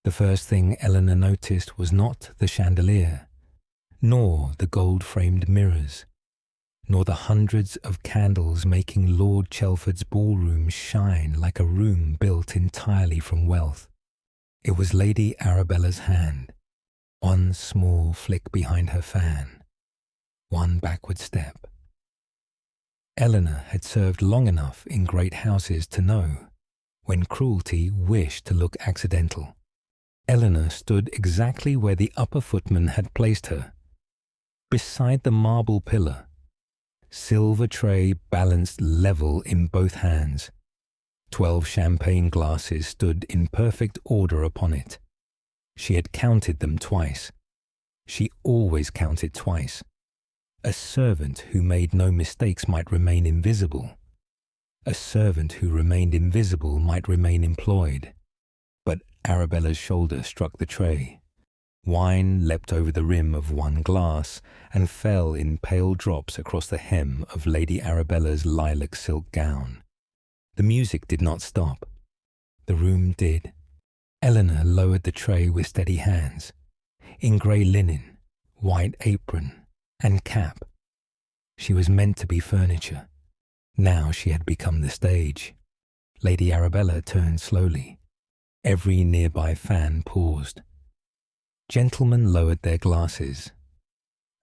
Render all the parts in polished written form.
The first thing Eleanor noticed was not the chandelier, nor the gold-framed mirrors, nor the hundreds of candles making Lord Chelford's ballroom shine like a room built entirely from wealth. It was Lady Arabella's hand, one small flick behind her fan, one backward step. Eleanor had served long enough in great houses to know when cruelty wished to look accidental. Eleanor stood exactly where the upper footman had placed her, beside the marble pillar, silver tray balanced level in both hands. 12 champagne glasses stood in perfect order upon it. She had counted them twice. She always counted twice. A servant who made no mistakes might remain invisible. A servant who remained invisible might remain employed. But Arabella's shoulder struck the tray. Wine leapt over the rim of one glass and fell in pale drops across the hem of Lady Arabella's lilac silk gown. The music did not stop. The room did. Eleanor lowered the tray with steady hands. In grey linen, white apron, and cap. She was meant to be furniture. Now she had become the stage. Lady Arabella turned slowly. Every nearby fan paused. Gentlemen lowered their glasses.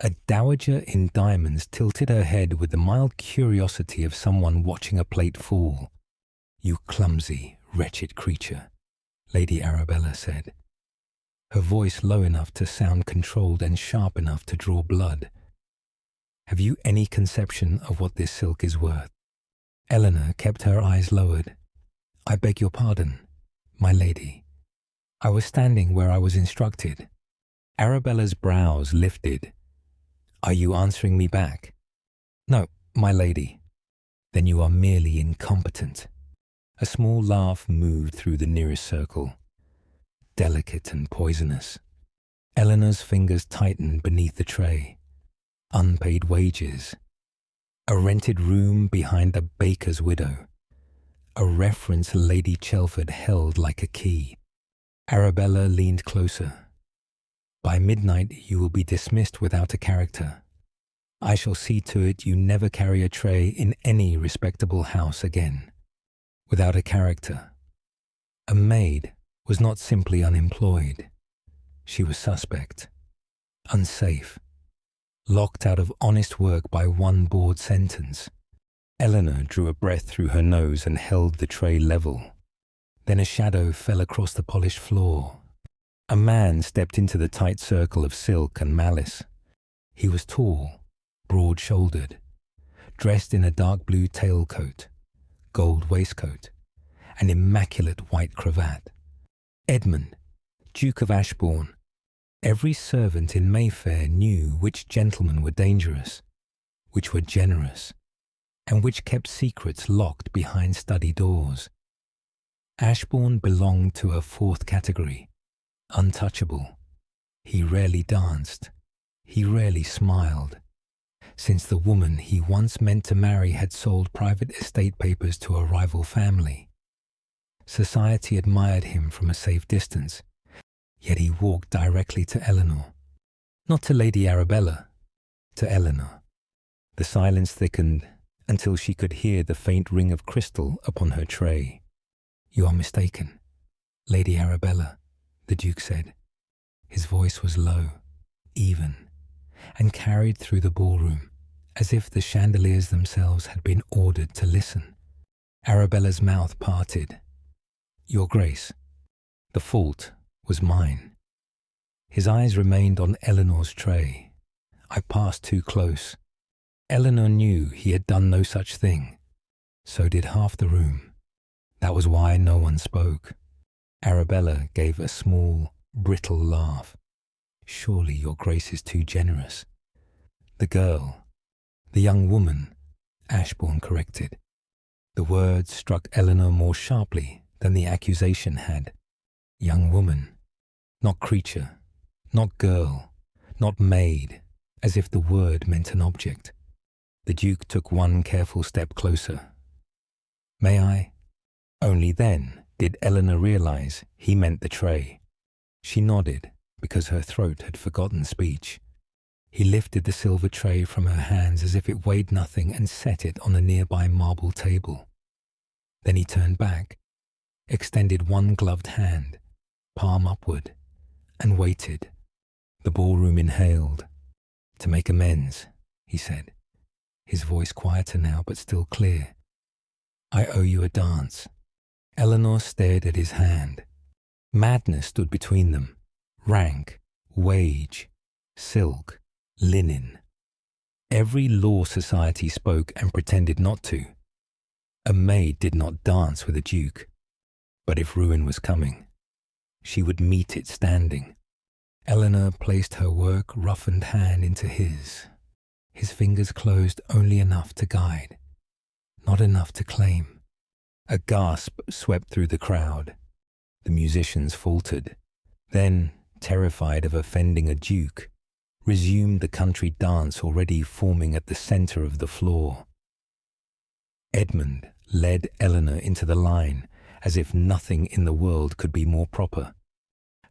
A dowager in diamonds tilted her head with the mild curiosity of someone watching a plate fall. "You clumsy, wretched creature," Lady Arabella said, her voice low enough to sound controlled and sharp enough to draw blood. "Have you any conception of what this silk is worth?" Eleanor kept her eyes lowered. "I beg your pardon, my lady. I was standing where I was instructed." Arabella's brows lifted. "Are you answering me back?" "No, my lady." "Then you are merely incompetent." A small laugh moved through the nearest circle. Delicate and poisonous. Eleanor's fingers tightened beneath the tray. Unpaid wages. A rented room behind the baker's widow. A reference Lady Chelford held like a key. Arabella leaned closer. "By midnight you will be dismissed without a character. I shall see to it you never carry a tray in any respectable house again. Without a character." A maid was not simply unemployed. She was suspect, unsafe, locked out of honest work by one board sentence. Eleanor drew a breath through her nose and held the tray level. Then a shadow fell across the polished floor. A man stepped into the tight circle of silk and malice. He was tall, broad-shouldered, dressed in a dark blue tailcoat, gold waistcoat, and immaculate white cravat. Edmund, Duke of Ashbourne. Every servant in Mayfair knew which gentlemen were dangerous, which were generous, and which kept secrets locked behind study doors. Ashbourne belonged to a fourth category, untouchable. He rarely danced. He rarely smiled. Since the woman he once meant to marry had sold private estate papers to a rival family. Society admired him from a safe distance, yet he walked directly to Eleanor. Not to Lady Arabella, to Eleanor. The silence thickened until she could hear the faint ring of crystal upon her tray. "You are mistaken, Lady Arabella," the Duke said. His voice was low, even, and carried through the ballroom, as if the chandeliers themselves had been ordered to listen. Arabella's mouth parted. "Your Grace, the fault was mine." His eyes remained on Eleanor's tray. "I passed too close." Eleanor knew he had done no such thing. So did half the room. That was why no one spoke. Arabella gave a small, brittle laugh. "Surely your Grace is too generous." "The girl, the young woman," Ashbourne corrected. The words struck Eleanor more sharply than the accusation had. Young woman, not creature, not girl, not maid, as if the word meant an object. The Duke took one careful step closer. "May I?" Only then did Eleanor realize he meant the tray. She nodded, because her throat had forgotten speech. He lifted the silver tray from her hands as if it weighed nothing and set it on a nearby marble table. Then he turned back, extended one gloved hand, palm upward, and waited. The ballroom inhaled. "To make amends," he said, his voice quieter now but still clear. "I owe you a dance." Eleanor stared at his hand. Madness stood between them. Rank, wage, silk, linen. Every law society spoke and pretended not to. A maid did not dance with a duke. But if ruin was coming, she would meet it standing. Eleanor placed her work-roughened hand into his. His fingers closed only enough to guide, not enough to claim. A gasp swept through the crowd. The musicians faltered, then, terrified of offending a duke, resumed the country dance already forming at the centre of the floor. Edmund led Eleanor into the line as if nothing in the world could be more proper.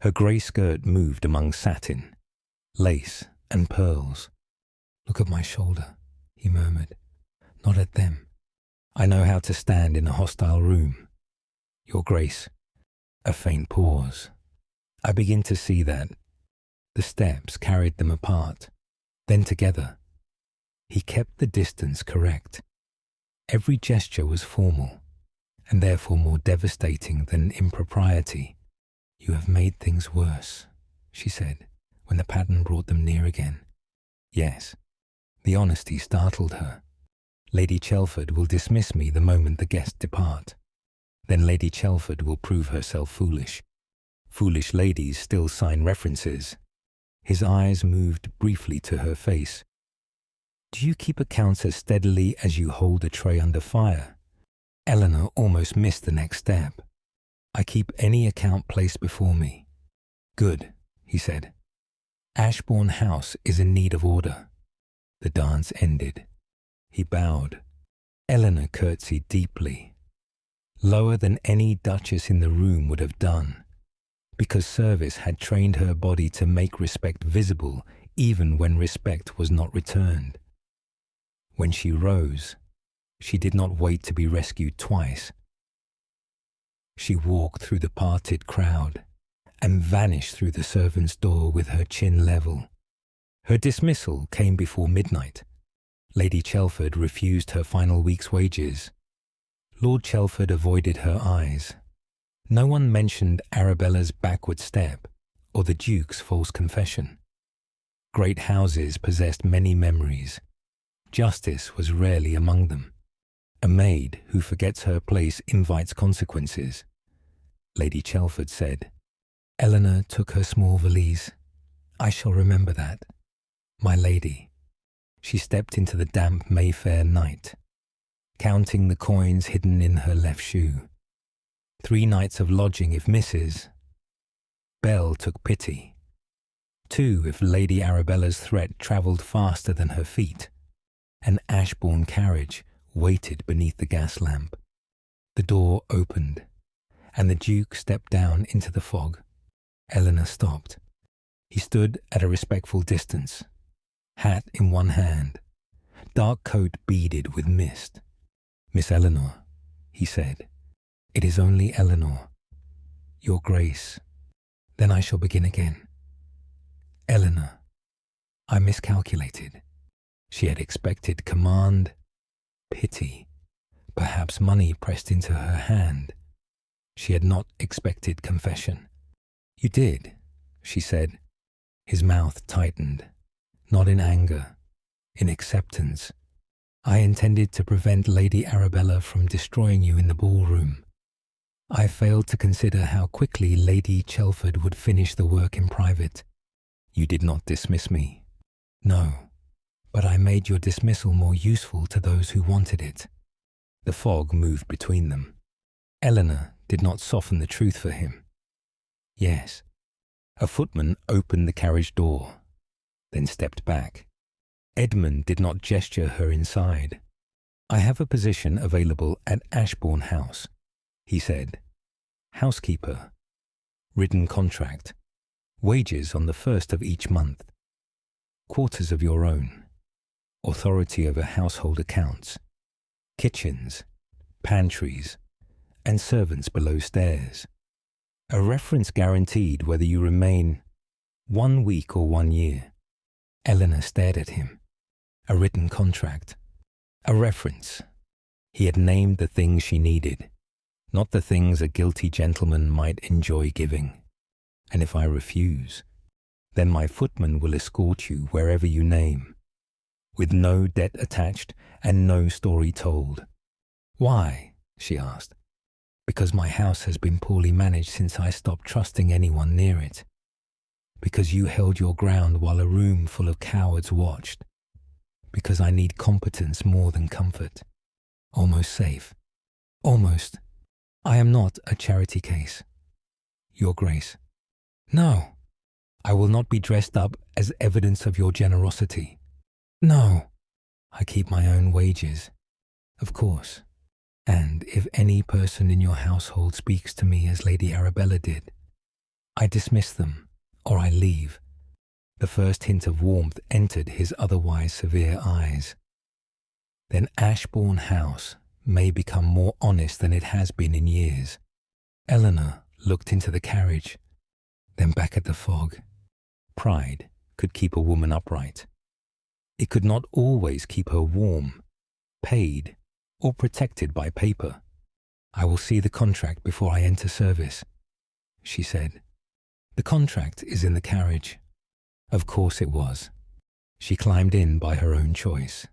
Her grey skirt moved among satin, lace and pearls. "Look at my shoulder," he murmured. "Not at them. I know how to stand in a hostile room. Your Grace." A faint pause. "I begin to see that." The steps carried them apart, then together. He kept the distance correct. Every gesture was formal, and therefore more devastating than impropriety. "You have made things worse," she said, when the pattern brought them near again. "Yes." The honesty startled her. "Lady Chelford will dismiss me the moment the guests depart. Then Lady Chelford will prove herself foolish. Foolish ladies still sign references." His eyes moved briefly to her face. "Do you keep accounts as steadily as you hold a tray under fire?" Eleanor almost missed the next step. "I keep any account placed before me." "Good," he said. "Ashbourne House is in need of order." The dance ended. He bowed. Eleanor curtsied deeply, lower than any Duchess in the room would have done, because service had trained her body to make respect visible even when respect was not returned. When she rose, she did not wait to be rescued twice. She walked through the parted crowd and vanished through the servants' door with her chin level. Her dismissal came before midnight. Lady Chelford refused her final week's wages. Lord Chelford avoided her eyes. No one mentioned Arabella's backward step or the Duke's false confession. Great houses possessed many memories. Justice was rarely among them. A maid who forgets her place invites consequences. Lady Chelford said. Eleanor took her small valise. "I shall remember that. My lady." She stepped into the damp Mayfair night, counting the coins hidden in her left shoe. 3 nights of lodging if Mrs. Bell took pity. 2 if Lady Arabella's threat travelled faster than her feet. An Ashbourne carriage waited beneath the gas lamp. The door opened, and the Duke stepped down into the fog. Eleanor stopped. He stood at a respectful distance, hat in one hand, dark coat beaded with mist. "Miss Eleanor," he said. "It is only Eleanor. Your Grace." Then I shall begin again. "Eleanor." I miscalculated. She had expected command, pity, perhaps money pressed into her hand. She had not expected confession. "You did," she said. His mouth tightened, not in anger, in acceptance. "I intended to prevent Lady Arabella from destroying you in the ballroom. I failed to consider how quickly Lady Chelford would finish the work in private. You did not dismiss me." "No, but I made your dismissal more useful to those who wanted it." The fog moved between them. Eleanor did not soften the truth for him. "Yes." A footman opened the carriage door, then stepped back. Edmund did not gesture her inside. "I have a position available at Ashbourne House," he said. "Housekeeper. Written contract. Wages on the first of each month. Quarters of your own. Authority over household accounts. Kitchens, pantries, and servants below stairs. A reference guaranteed whether you remain 1 week or 1 year. Eleanor stared at him. A written contract. A reference. He had named the things she needed, not the things a guilty gentleman might enjoy giving. And if I refuse, then my footman will escort you wherever you name, with no debt attached and no story told. Why? She asked. Because my house has been poorly managed since I stopped trusting anyone near it. Because you held your ground while a room full of cowards watched. Because I need competence more than comfort. Almost safe. Almost. I am not a charity case. Your Grace. No. I will not be dressed up as evidence of your generosity. No. I keep my own wages. Of course. And if any person in your household speaks to me as Lady Arabella did, I dismiss them, or I leave. The first hint of warmth entered his otherwise severe eyes. Then Ashbourne House may become more honest than it has been in years. Eleanor looked into the carriage, then back at the fog. Pride could keep a woman upright. It could not always keep her warm, paid, or protected by paper. I will see the contract before I enter service, she said. The contract is in the carriage. Of course it was. She climbed in by her own choice.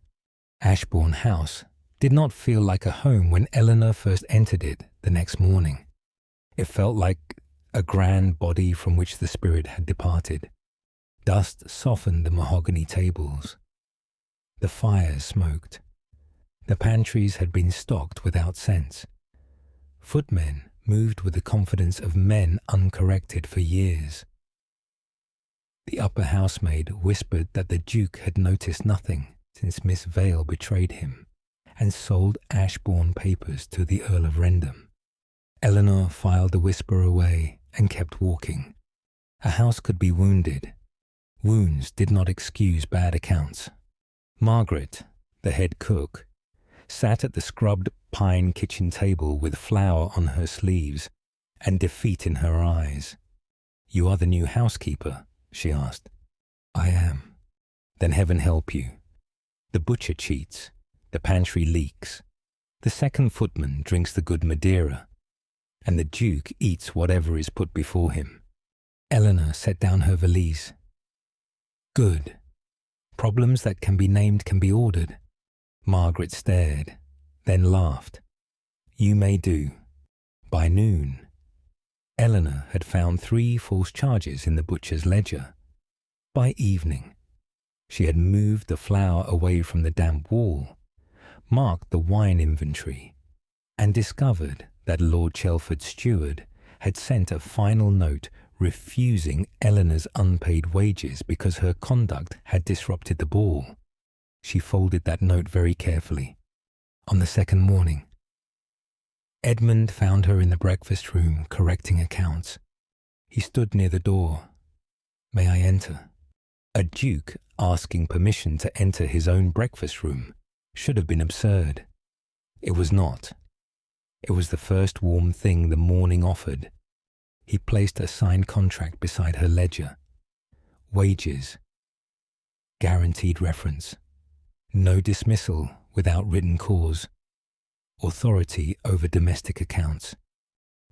Ashbourne House did not feel like a home when Eleanor first entered it the next morning. It felt like a grand body from which the spirit had departed. Dust softened the mahogany tables. The fires smoked. The pantries had been stocked without sense. Footmen moved with the confidence of men uncorrected for years. The upper housemaid whispered that the Duke had noticed nothing since Miss Vale betrayed him and sold Ashbourne papers to the Earl of Rendham. Eleanor filed the whisper away and kept walking. A house could be wounded. Wounds did not excuse bad accounts. Margaret, the head cook, sat at the scrubbed pine kitchen table with flour on her sleeves and defeat in her eyes. "You are the new housekeeper?" she asked. "I am." "Then heaven help you. The butcher cheats, the pantry leaks, the second footman drinks the good Madeira, and the Duke eats whatever is put before him." Eleanor set down her valise. "Good. Problems that can be named can be ordered." Margaret stared, then laughed. "You may do." By noon, Eleanor had found 3 false charges in the butcher's ledger. By evening, she had moved the flour away from the damp wall, marked the wine inventory, and discovered that Lord Chelford's steward had sent a final note refusing Eleanor's unpaid wages because her conduct had disrupted the ball. She folded that note very carefully. On the second morning, Edmund found her in the breakfast room correcting accounts. He stood near the door. "May I enter?" A duke asking permission to enter his own breakfast room should have been absurd. It was not. It was the first warm thing the morning offered. He placed a signed contract beside her ledger. Wages. Guaranteed reference. No dismissal without written cause. Authority over domestic accounts.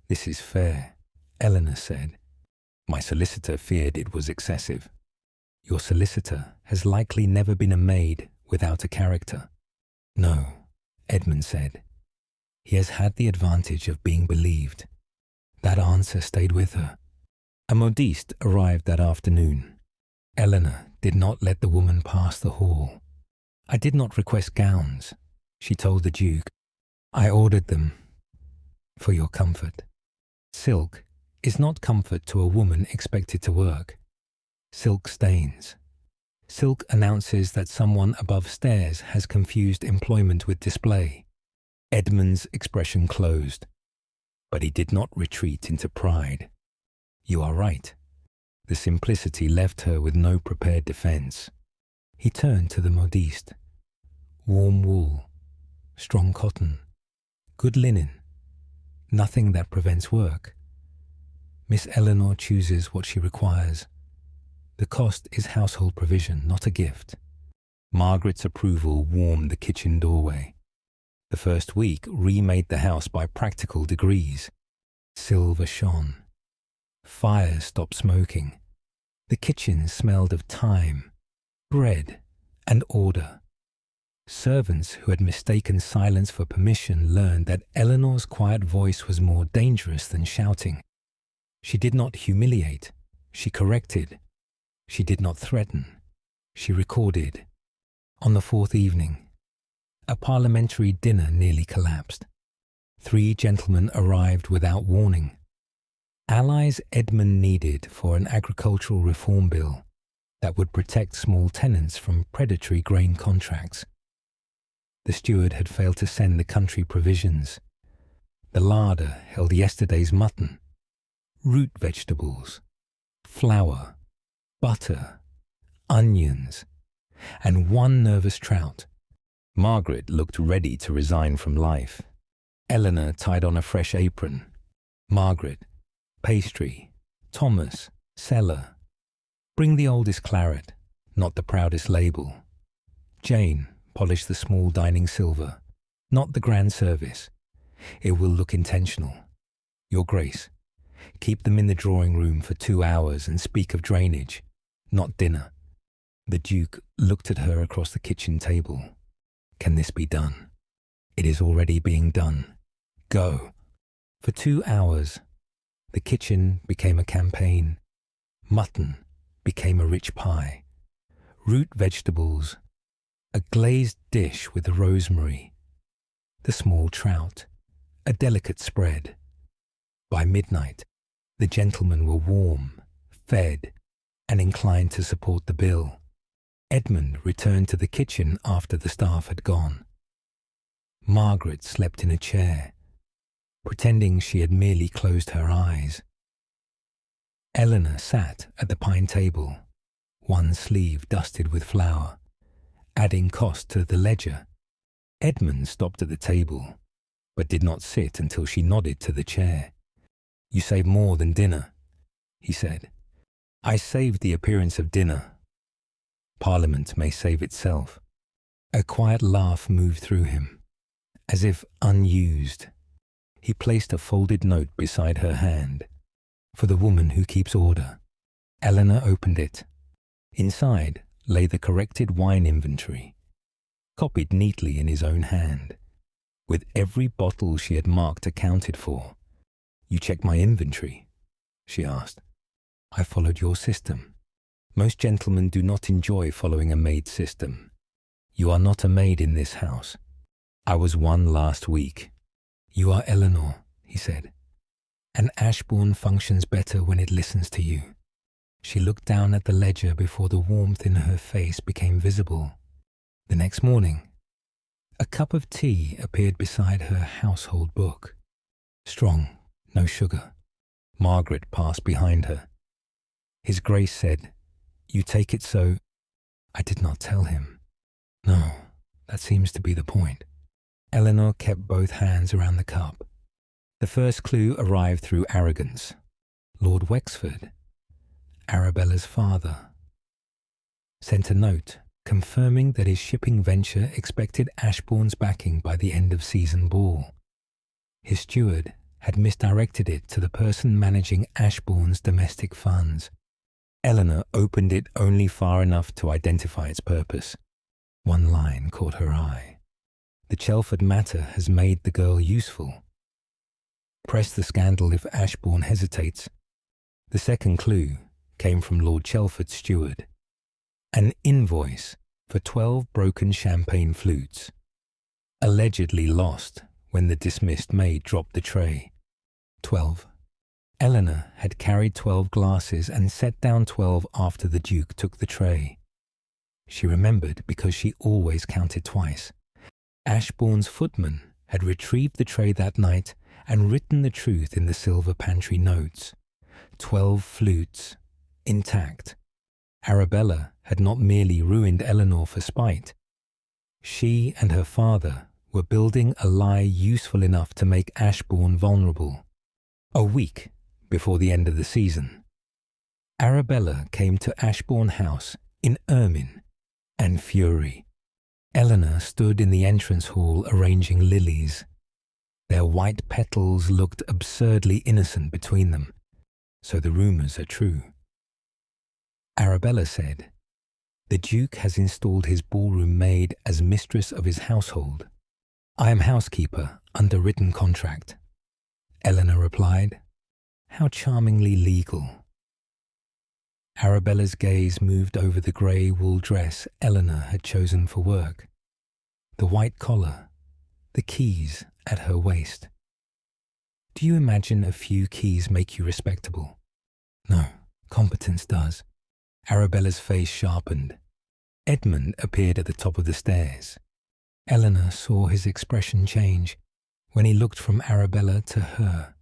"This is fair," Eleanor said. "My solicitor feared it was excessive." "Your solicitor has likely never been a maid without a character." "No," Edmund said. "He has had the advantage of being believed." That answer stayed with her. A modiste arrived that afternoon. Eleanor did not let the woman pass the hall. "I did not request gowns," she told the Duke. "I ordered them for your comfort. Silk is not comfort to a woman expected to work. Silk stains. Silk announces that someone above stairs has confused employment with display." Edmund's expression closed, but he did not retreat into pride. "You are right. The simplicity left her with no prepared defence. He turned to the modiste. Warm wool, strong cotton, good linen, nothing that prevents work. Miss Eleanor chooses what she requires. The cost is household provision, not a gift. Margaret's approval warmed the kitchen doorway. The first week remade the house by practical degrees. Silver shone. Fires stopped smoking. The kitchen smelled of thyme, bread, and order. Servants who had mistaken silence for permission learned that Eleanor's quiet voice was more dangerous than shouting. She did not humiliate, she corrected. She did not threaten, she recorded. On the fourth evening, a parliamentary dinner nearly collapsed. 3 gentlemen arrived without warning. Allies Edmund needed for an agricultural reform bill that would protect small tenants from predatory grain contracts. The steward had failed to send the country provisions. The larder held yesterday's mutton, root vegetables, flour, butter, onions, and 1 nervous trout. Margaret looked ready to resign from life. Eleanor tied on a fresh apron. Margaret, pastry. Thomas, cellar. Bring the oldest claret, not the proudest label. Jane, polish the small dining silver, not the grand service. It will look intentional. Your Grace, keep them in the drawing room for 2 hours and speak of drainage, not dinner. The Duke looked at her across the kitchen table. Can this be done? It is already being done. Go. For 2 hours, the kitchen became a campaign. Mutton became a rich pie. Root vegetables, a glazed dish with the rosemary. The small trout, a delicate spread. By midnight, the gentlemen were warm, fed, and inclined to support the bill. Edmund returned to the kitchen after the staff had gone. Margaret slept in a chair, pretending she had merely closed her eyes. Eleanor sat at the pine table, one sleeve dusted with flour, adding cost to the ledger. Edmund stopped at the table, but did not sit until she nodded to the chair. You save more than dinner, he said. I saved the appearance of dinner. Parliament may save itself. A quiet laugh moved through him, as if unused. He placed a folded note beside her hand. For the woman who keeps order. Eleanor opened it. Inside lay the corrected wine inventory, copied neatly in his own hand, with every bottle she had marked accounted for. You checked my inventory? She asked. I followed your system. Most gentlemen do not enjoy following a maid system. You are not a maid in this house. I was one last week. You are Eleanor, he said. And Ashbourne functions better when it listens to you. She looked down at the ledger before the warmth in her face became visible. The next morning, a cup of tea appeared beside her household book. Strong, no sugar. Margaret passed behind her. His Grace said, You take it so... I did not tell him. No, that seems to be the point. Eleanor kept both hands around the cup. The first clue arrived through arrogance. Lord Wexford, Arabella's father, sent a note confirming that his shipping venture expected Ashbourne's backing by the end of season ball. His steward had misdirected it to the person managing Ashbourne's domestic funds. Eleanor opened it only far enough to identify its purpose. One line caught her eye. The Chelford matter has made the girl useful. Press the scandal if Ashbourne hesitates. The second clue came from Lord Chelford's steward. An invoice for 12 broken champagne flutes, allegedly lost when the dismissed maid dropped the tray. 12. Eleanor had carried 12 glasses and set down 12 after the Duke took the tray. She remembered because she always counted twice. Ashbourne's footman had retrieved the tray that night and written the truth in the silver pantry notes. 12 flutes, intact. Arabella had not merely ruined Eleanor for spite. She and her father were building a lie useful enough to make Ashbourne vulnerable. A week before the end of the season, Arabella came to Ashbourne House in ermine and fury. Eleanor stood in the entrance hall arranging lilies. Their white petals looked absurdly innocent between them, so the rumours are true. Arabella said, "The Duke has installed his ballroom maid as mistress of his household. I am housekeeper under written contract." Eleanor replied, "How charmingly legal." Arabella's gaze moved over the grey wool dress Eleanor had chosen for work, the white collar, the keys at her waist. "Do you imagine a few keys make you respectable?" "No, competence does." Arabella's face sharpened. Edmund appeared at the top of the stairs. Eleanor saw his expression change when he looked from Arabella to her.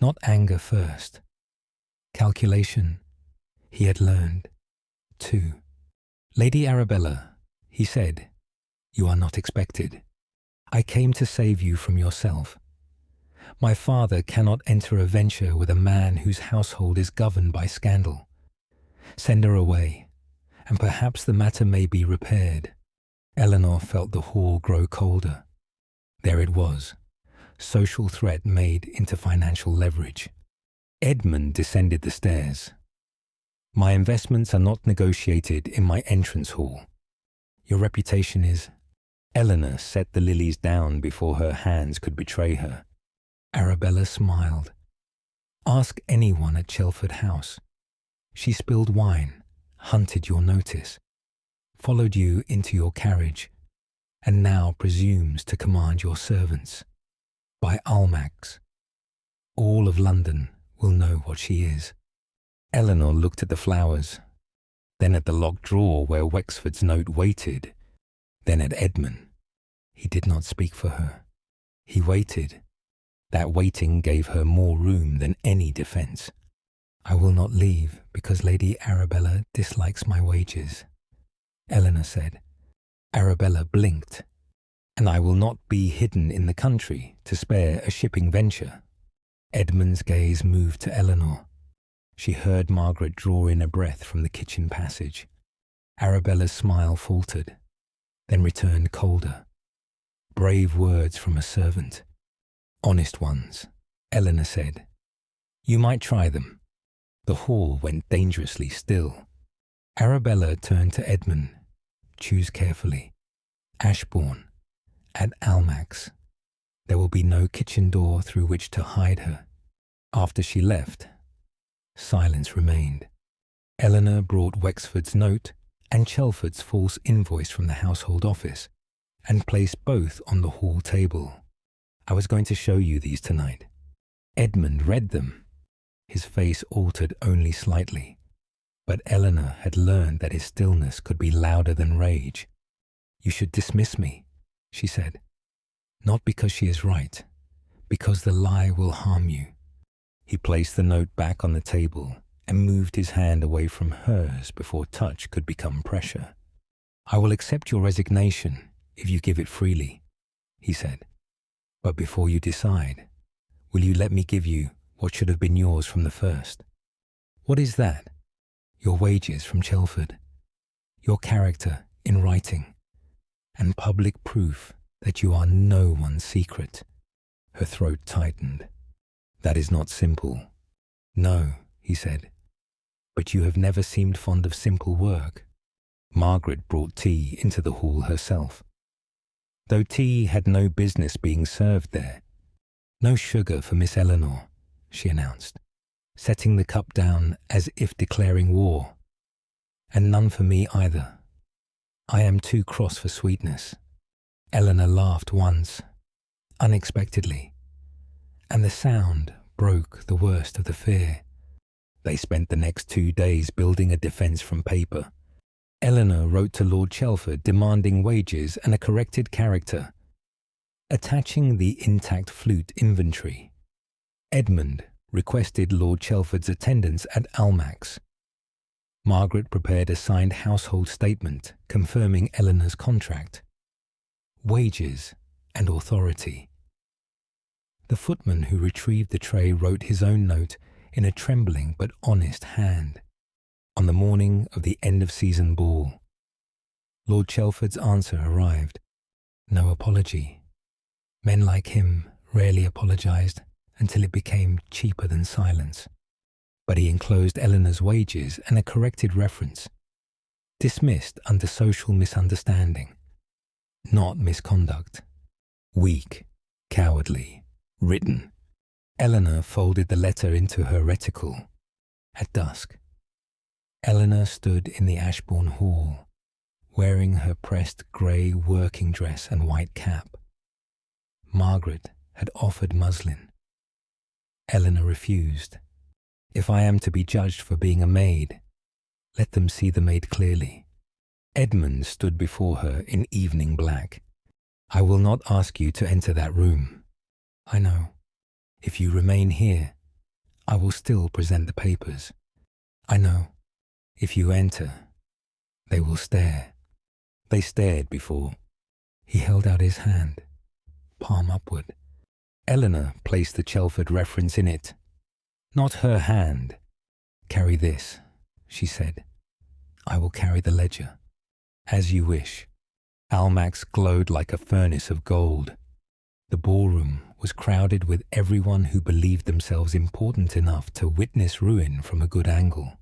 Not anger first. Calculation. He had learned, too. "Lady Arabella," he said, "you are not expected. I came to save you from yourself. My father cannot enter a venture with a man whose household is governed by scandal. Send her away, and perhaps the matter may be repaired." Eleanor felt the hall grow colder. There it was, social threat made into financial leverage. Edmund descended the stairs. "My investments are not negotiated in my entrance hall. Your reputation is—" Eleanor set the lilies down before her hands could betray her. Arabella smiled. "Ask anyone at Chelford House. She spilled wine, hunted your notice, followed you into your carriage, and now presumes to command your servants. By Almack's. All of London will know what she is." Eleanor looked at the flowers, then at the locked drawer where Wexford's note waited, then at Edmund. He did not speak for her. He waited. That waiting gave her more room than any defence. "I will not leave because Lady Arabella dislikes my wages," Eleanor said. Arabella blinked. "And I will not be hidden in the country to spare a shipping venture." Edmund's gaze moved to Eleanor. She heard Margaret draw in a breath from the kitchen passage. Arabella's smile faltered, then returned colder. Brave words from a servant. "Honest ones," Eleanor said. "You might try them." The hall went dangerously still. Arabella turned to Edmund. "Choose carefully. Ashbourne, at Almack's. There will be no kitchen door through which to hide her." After she left, silence remained. Eleanor brought Wexford's note and Chelford's false invoice from the household office and placed both on the hall table. "I was going to show you these tonight." Edmund read them. His face altered only slightly, but Eleanor had learned that his stillness could be louder than rage. "You should dismiss me," she said. "Not because she is right, because the lie will harm you." He placed the note back on the table and moved his hand away from hers before touch could become pressure. "I will accept your resignation if you give it freely," he said. "But before you decide, will you let me give you what should have been yours from the first?" "What is that?" "Your wages from Chelford, your character in writing, and public proof that you are no one's secret." Her throat tightened. "That is not simple." "No," he said, "but you have never seemed fond of simple work." Margaret brought tea into the hall herself, though tea had no business being served there. "No sugar for Miss Eleanor," she announced, setting the cup down as if declaring war. "And none for me either. I am too cross for sweetness." Eleanor laughed once, unexpectedly, and the sound broke the worst of the fear. They spent the next 2 days building a defence from paper. Eleanor wrote to Lord Chelford demanding wages and a corrected character, attaching the intact flute inventory. Edmund requested Lord Chelford's attendance at Almack's. Margaret prepared a signed household statement confirming Eleanor's contract. Wages and authority. The footman who retrieved the tray wrote his own note in a trembling but honest hand. On the morning of the end-of-season ball, Lord Chelford's answer arrived. No apology. Men like him rarely apologized until it became cheaper than silence. But he enclosed Eleanor's wages and a corrected reference. Dismissed under social misunderstanding. Not misconduct. Weak, cowardly, written. Eleanor folded the letter into her reticule. At dusk, Eleanor stood in the Ashbourne hall, wearing her pressed grey working dress and white cap. Margaret had offered muslin. Eleanor refused. If I am to be judged for being a maid, let them see the maid clearly. Edmund stood before her in evening black. I will not ask you to enter that room. I know. If you remain here, I will still present the papers. I know. If you enter, they will stare. They stared before. He held out his hand, palm upward. Eleanor placed the Chelford reference in it. Not her hand. Carry this, she said. I will carry the ledger. As you wish. Almack's glowed like a furnace of gold. The ballroom was crowded with everyone who believed themselves important enough to witness ruin from a good angle.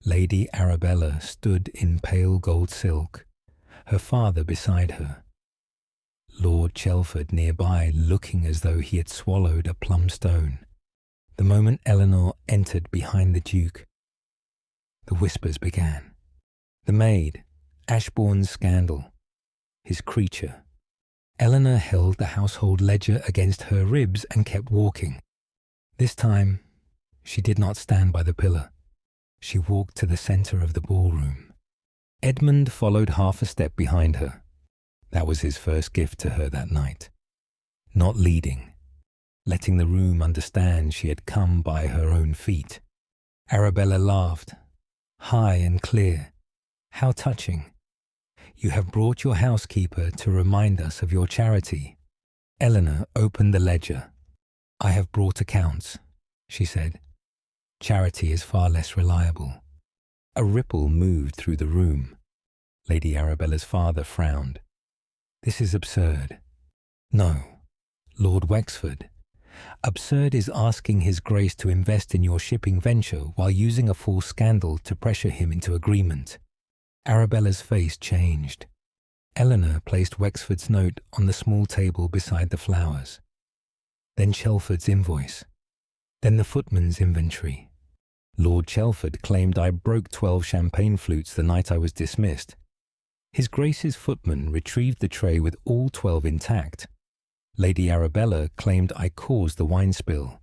Lady Arabella stood in pale gold silk, her father beside her. Lord Chelford nearby looking as though he had swallowed a plum stone. The moment Eleanor entered behind the Duke, the whispers began. The maid, Ashbourne's scandal, his creature. Eleanor held the household ledger against her ribs and kept walking. This time, she did not stand by the pillar. She walked to the centre of the ballroom. Edmund followed half a step behind her. That was his first gift to her that night. Not leading, letting the room understand she had come by her own feet. Arabella laughed, high and clear. How touching. You have brought your housekeeper to remind us of your charity. Eleanor opened the ledger. I have brought accounts, she said. Charity is far less reliable. A ripple moved through the room. Lady Arabella's father frowned. This is absurd. No, Lord Wexford. Absurd is asking His Grace to invest in your shipping venture while using a false scandal to pressure him into agreement. Arabella's face changed. Eleanor placed Wexford's note on the small table beside the flowers. Then Chelford's invoice. Then the footman's inventory. Lord Chelford claimed I broke 12 champagne flutes the night I was dismissed. His Grace's footman retrieved the tray with all 12 intact. Lady Arabella claimed I caused the wine spill.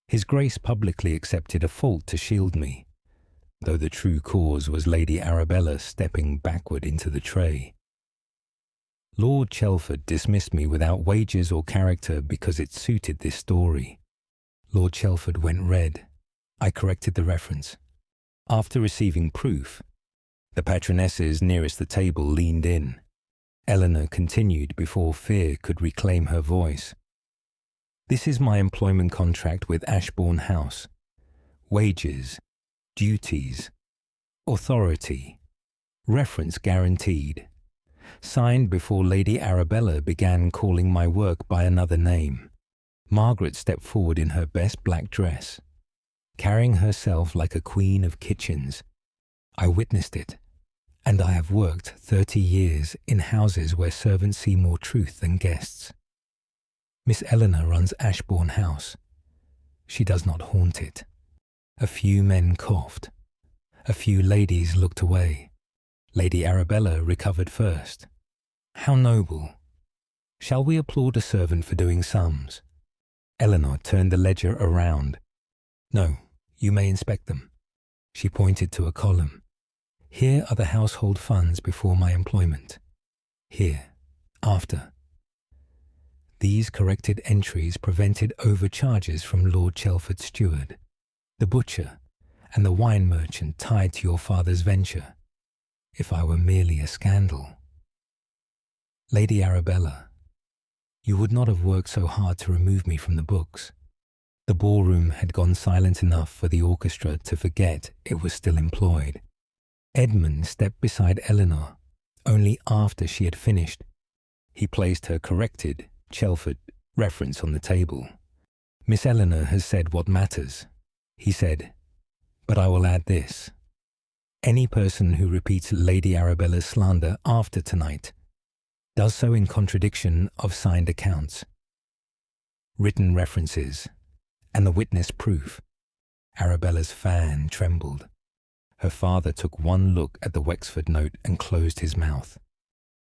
His Grace publicly accepted a fault to shield me, though the true cause was Lady Arabella stepping backward into the tray. Lord Chelford dismissed me without wages or character because it suited this story. Lord Chelford went red. I corrected the reference. After receiving proof, the patronesses nearest the table leaned in. Eleanor continued before fear could reclaim her voice. This is my employment contract with Ashbourne House. Wages, duties, authority, reference guaranteed. Signed before Lady Arabella began calling my work by another name. Margaret stepped forward in her best black dress, carrying herself like a queen of kitchens. I witnessed it, and I have worked 30 years in houses where servants see more truth than guests. Miss Eleanor runs Ashbourne House. She does not haunt it. A few men coughed. A few ladies looked away. Lady Arabella recovered first. How noble. Shall we applaud a servant for doing sums? Eleanor turned the ledger around. No, you may inspect them. She pointed to a column. Here are the household funds before my employment. Here, after. These corrected entries prevented overcharges from Lord Chelford's steward, the butcher, and the wine merchant tied to your father's venture, if I were merely a scandal. Lady Arabella, you would not have worked so hard to remove me from the books. The ballroom had gone silent enough for the orchestra to forget it was still employed. Edmund stepped beside Eleanor only after she had finished. He placed her corrected Chelford reference on the table. Miss Eleanor has said what matters, he said, but I will add this. Any person who repeats Lady Arabella's slander after tonight does so in contradiction of signed accounts, written references, and the witness proof. Arabella's fan trembled. Her father took one look at the Wexford note and closed his mouth.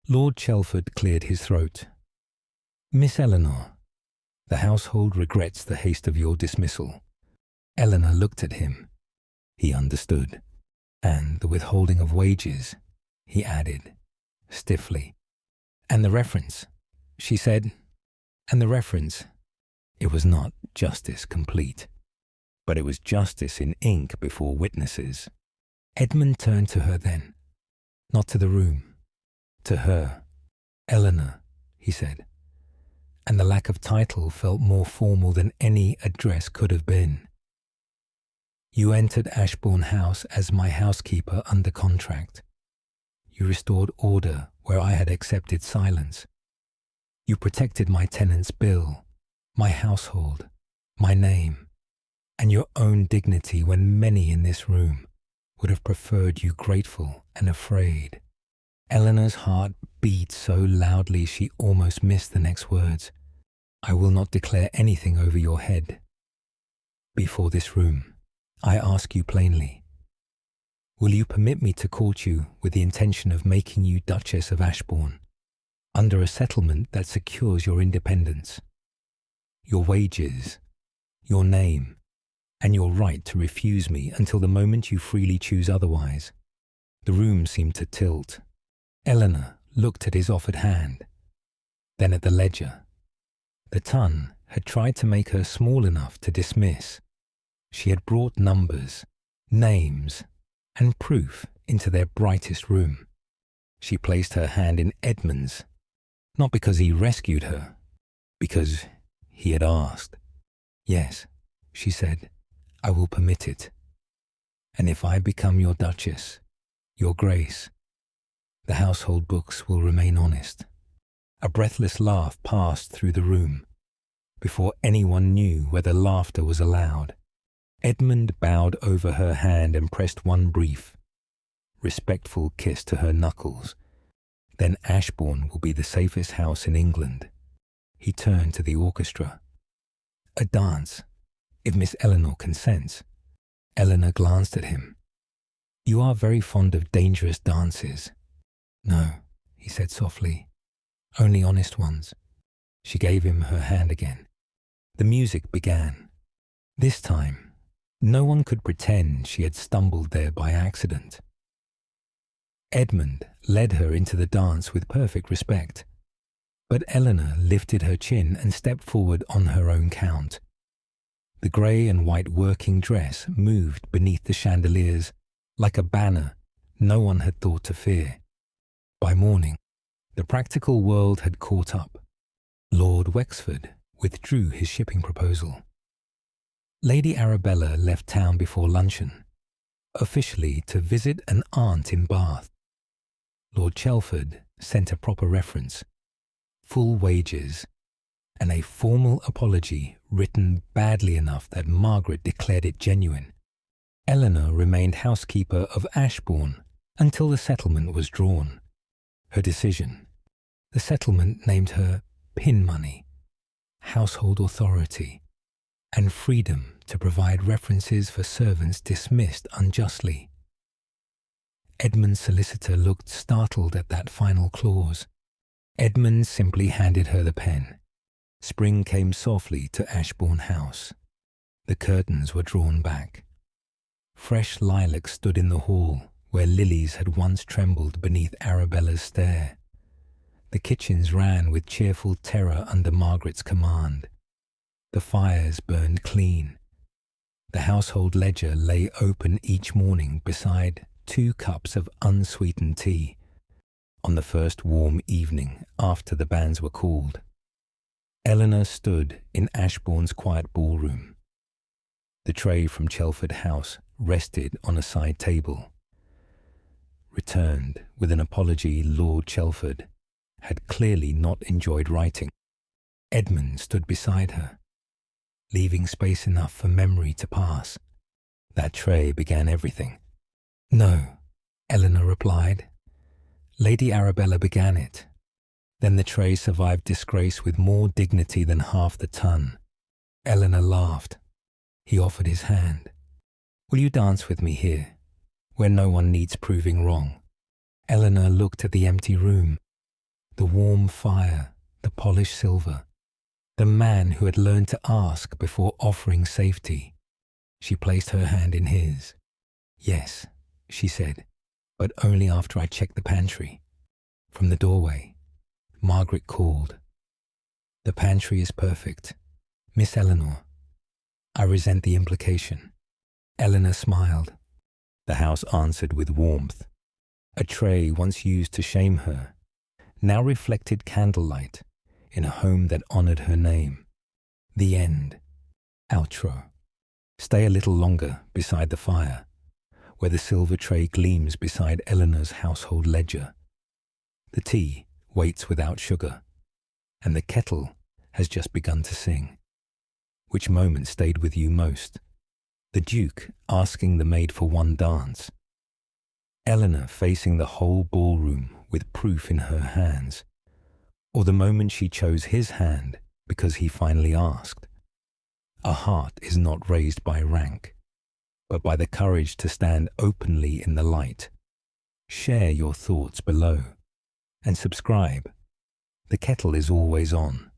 Lord Chelford cleared his throat. Miss Eleanor, the household regrets the haste of your dismissal. Eleanor looked at him. He understood. And the withholding of wages, he added, stiffly. And the reference, she said, and the reference. It was not justice complete, but it was justice in ink before witnesses. Edmund turned to her then, not to the room, to her. Eleanor, he said, and the lack of title felt more formal than any address could have been. You entered Ashbourne House as my housekeeper under contract. You restored order where I had accepted silence. You protected my tenant's bill, my household, my name, and your own dignity when many in this room would have preferred you grateful and afraid. Eleanor's heart beat so loudly she almost missed the next words. I will not declare anything over your head. Before this room, I ask you plainly, will you permit me to court you with the intention of making you Duchess of Ashbourne, under a settlement that secures your independence, your wages, your name, and your right to refuse me until the moment you freely choose otherwise? The room seemed to tilt. Eleanor looked at his offered hand, then at the ledger. The ton had tried to make her small enough to dismiss. She had brought numbers, names, and proof into their brightest room. She placed her hand in Edmund's, not because he rescued her, because he had asked. Yes, she said, I will permit it. And if I become your Duchess, your Grace, the household books will remain honest. A breathless laugh passed through the room. Before anyone knew whether laughter was allowed, Edmund bowed over her hand and pressed one brief, respectful kiss to her knuckles. Then Ashbourne will be the safest house in England. He turned to the orchestra. A dance, if Miss Eleanor consents. Eleanor glanced at him. You are very fond of dangerous dances. No, he said softly, only honest ones. She gave him her hand again. The music began. This time, no one could pretend she had stumbled there by accident. Edmund led her into the dance with perfect respect, but Eleanor lifted her chin and stepped forward on her own count. The grey and white working dress moved beneath the chandeliers like a banner no one had thought to fear. By morning, the practical world had caught up. Lord Wexford withdrew his shipping proposal. Lady Arabella left town before luncheon, officially to visit an aunt in Bath. Lord Chelford sent a proper reference, full wages, and a formal apology written badly enough that Margaret declared it genuine. Eleanor remained housekeeper of Ashbourne until the settlement was drawn. Her decision, the settlement named her pin money, household authority, and freedom to provide references for servants dismissed unjustly. Edmund's solicitor looked startled at that final clause. Edmund simply handed her the pen. Spring came softly to Ashbourne House. The curtains were drawn back. Fresh lilacs stood in the hall where lilies had once trembled beneath Arabella's stare. The kitchens ran with cheerful terror under Margaret's command. The fires burned clean. The household ledger lay open each morning beside 2 cups of unsweetened tea on the first warm evening after the banns were called. Eleanor stood in Ashbourne's quiet ballroom. The tray from Chelford House rested on a side table. Returned with an apology, Lord Chelford had clearly not enjoyed writing. Edmund stood beside her, leaving space enough for memory to pass. That tray began everything. No, Eleanor replied. Lady Arabella began it. Then the tray survived disgrace with more dignity than half the ton. Eleanor laughed. He offered his hand. Will you dance with me here, where no one needs proving wrong? Eleanor looked at the empty room, the warm fire, the polished silver, the man who had learned to ask before offering safety. She placed her hand in his. Yes, she said, but only after I checked the pantry. From the doorway, Margaret called. The pantry is perfect. Miss Eleanor. I resent the implication. Eleanor smiled. The house answered with warmth. A tray once used to shame her now reflected candlelight in a home that honored her name. The end. Outro. Stay a little longer beside the fire, where the silver tray gleams beside Eleanor's household ledger. The tea waits without sugar, and the kettle has just begun to sing. Which moment stayed with you most? The Duke asking the maid for one dance, Eleanor facing the whole ballroom with proof in her hands, or the moment she chose his hand because he finally asked. A heart is not raised by rank, but by the courage to stand openly in the light. Share your thoughts below and subscribe. The kettle is always on.